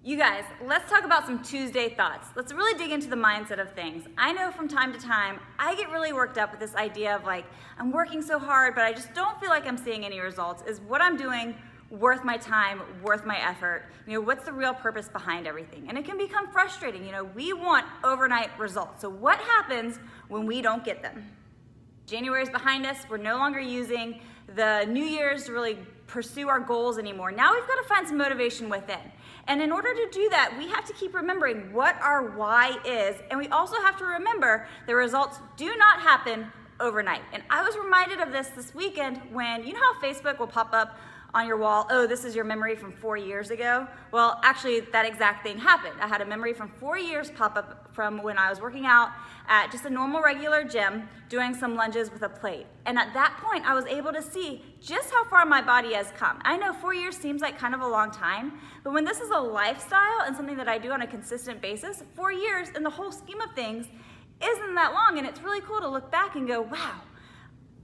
You guys, let's talk about some Tuesday thoughts. Let's really dig into the mindset of things. I know from time to time, I get really worked up with this idea of like, I'm working so hard, but I just don't feel like I'm seeing any results. Is what I'm doing worth my time, worth my effort? What's the real purpose behind everything? And it can become frustrating. We want overnight results. So what happens when we don't get them? January is behind us. We're no longer using the New Year's to really pursue our goals anymore. Now we've got to find some motivation within. And in order to do that, we have to keep remembering what our why is. And we also have to remember the results do not happen overnight. And I was reminded of this weekend when, you know how Facebook will pop up on your wall, oh, this is your memory from 4 years ago? Well, actually, that exact thing happened. I had a memory from 4 years pop up from when I was working out at just a normal regular gym, doing some lunges with a plate. And at that point, I was able to see just how far my body has come. I know 4 years seems like kind of a long time, but when this is a lifestyle and something that I do on a consistent basis, 4 years in the whole scheme of things isn't that long. And it's really cool to look back and go, wow,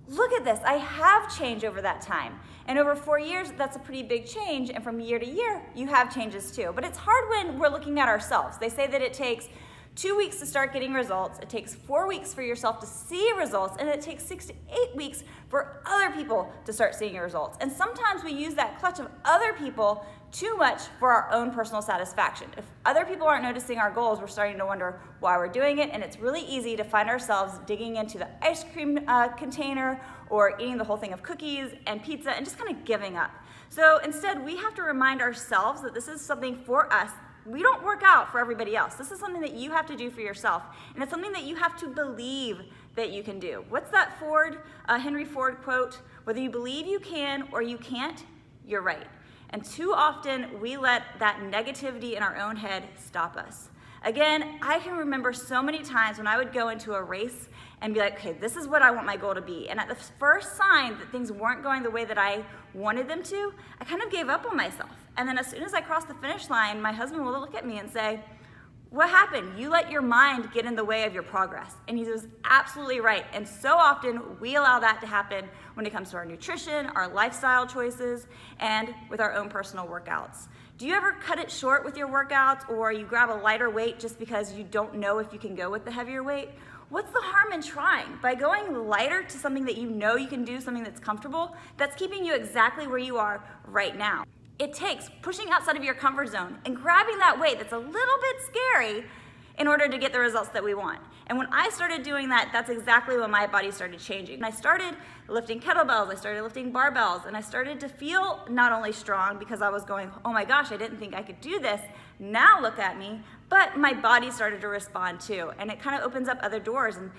look at this, I have changed over that time. And over 4 years, that's a pretty big change. And from year to year, you have changes too. But it's hard when we're looking at ourselves. They say that it takes 2 weeks to start getting results. It takes 4 weeks for yourself to see results. And it takes 6 to 8 weeks for other people to start seeing your results. And sometimes we use that clutch of other people too much for our own personal satisfaction. If other people aren't noticing our goals, we're starting to wonder why we're doing it, and it's really easy to find ourselves digging into the ice cream container or eating the whole thing of cookies and pizza and just kind of giving up. So instead, we have to remind ourselves that this is something for us. We don't work out for everybody else. This is something that you have to do for yourself, and it's something that you have to believe that you can do. What's that Henry Ford quote? Whether you believe you can or you can't, you're right. And too often, we let that negativity in our own head stop us. Again, I can remember so many times when I would go into a race and be like, okay, this is what I want my goal to be. And at the first sign that things weren't going the way that I wanted them to, I kind of gave up on myself. And then as soon as I crossed the finish line, my husband would look at me and say, what happened? You let your mind get in the way of your progress. And he was absolutely right. And so often we allow that to happen when it comes to our nutrition, our lifestyle choices, and with our own personal workouts. Do you ever cut it short with your workouts, or you grab a lighter weight just because you don't know if you can go with the heavier weight? What's the harm in trying? By going lighter to something that you know you can do, something that's comfortable, that's keeping you exactly where you are right now. It takes pushing outside of your comfort zone and grabbing that weight that's a little bit scary in order to get the results that we want. And when I started doing that, that's exactly when my body started changing. And I started lifting kettlebells, I started lifting barbells, and I started to feel not only strong because I was going, oh my gosh, I didn't think I could do this. Now look at me. But my body started to respond too. And it kind of opens up other doors. And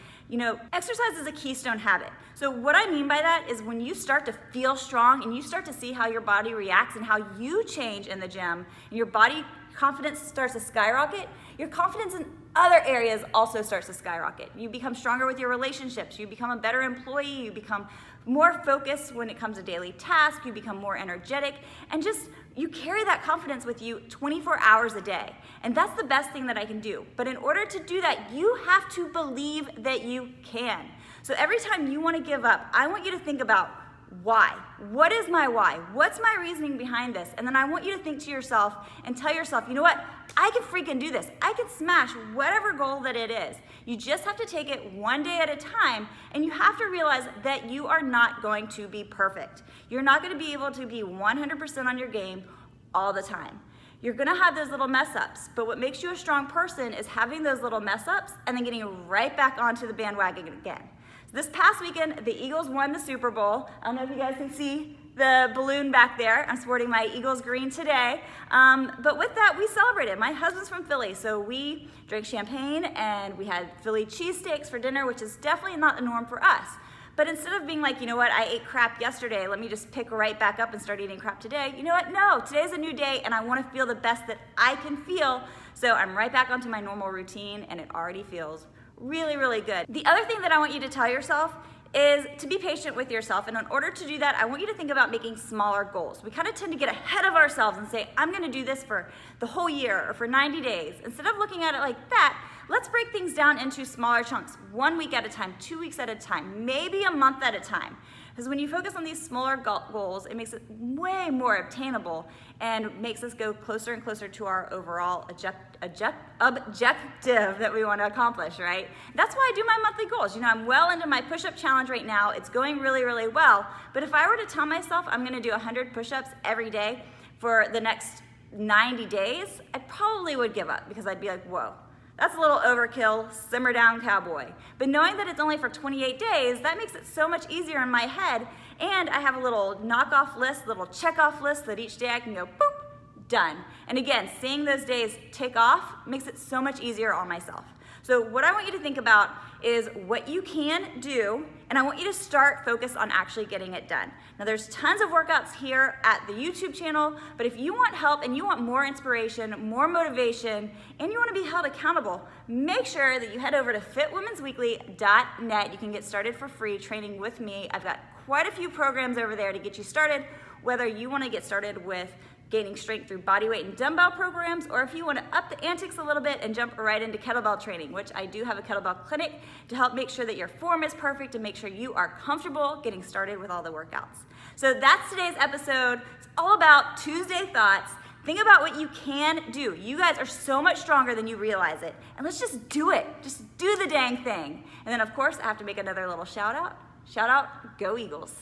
exercise is a keystone habit. So what I mean by that is when you start to feel strong and you start to see how your body reacts and how you change in the gym, and your body confidence starts to skyrocket, your confidence in other areas also starts to skyrocket. You become stronger with your relationships, you become a better employee, you become more focused when it comes to daily tasks, you become more energetic, and just you carry that confidence with you 24 hours a day. And that's the best thing that I can do. But in order to do that, you have to believe that you can. So every time you want to give up, I want you to think about why? What is my why? What's my reasoning behind this? And then I want you to think to yourself and tell yourself, you know what? I can freaking do this. I can smash whatever goal that it is. You just have to take it one day at a time, and you have to realize that you are not going to be perfect. You're not going to be able to be 100% on your game all the time. You're going to have those little mess ups, but what makes you a strong person is having those little mess ups and then getting right back onto the bandwagon again. This past weekend, the Eagles won the Super Bowl. I don't know if you guys can see the balloon back there. I'm sporting my Eagles green today. But with that, we celebrated. My husband's from Philly, so we drank champagne and we had Philly cheesesteaks for dinner, which is definitely not the norm for us. But instead of being like, you know what, I ate crap yesterday, let me just pick right back up and start eating crap today. You know what, no, today's a new day and I want to feel the best that I can feel. So I'm right back onto my normal routine and it already feels really, really good. The other thing that I want you to tell yourself is to be patient with yourself. And in order to do that, I want you to think about making smaller goals. We kind of tend to get ahead of ourselves and say, I'm going to do this for the whole year or for 90 days. Instead of looking at it like that, let's break things down into smaller chunks, 1 week at a time, 2 weeks at a time, maybe a month at a time. Because when you focus on these smaller goals, it makes it way more obtainable and makes us go closer and closer to our overall objective that we want to accomplish, right? That's why I do my monthly goals. You know, I'm well into my push-up challenge right now. It's going really, really well. But if I were to tell myself I'm going to do 100 push-ups every day for the next 90 days, I probably would give up because I'd be like, whoa, that's a little overkill, simmer down, cowboy. But knowing that it's only for 28 days, that makes it so much easier in my head. And I have a little knock-off list, little check-off list that each day I can go, boop, done. And again, seeing those days tick off makes it so much easier on myself. So what I want you to think about is what you can do, and I want you to start focus on actually getting it done. Now there's tons of workouts here at the YouTube channel, but if you want help and you want more inspiration, more motivation, and you want to be held accountable, make sure that you head over to fitwomensweekly.net. You can get started for free training with me. I've got quite a few programs over there to get you started, whether you want to get started with gaining strength through bodyweight and dumbbell programs, or if you want to up the antics a little bit and jump right into kettlebell training, which I do have a kettlebell clinic to help make sure that your form is perfect and make sure you are comfortable getting started with all the workouts. So that's today's episode. It's all about Tuesday thoughts. Think about what you can do. You guys are so much stronger than you realize it. And let's just do it. Just do the dang thing. And then of course, I have to make another little shout out. Shout out, go Eagles.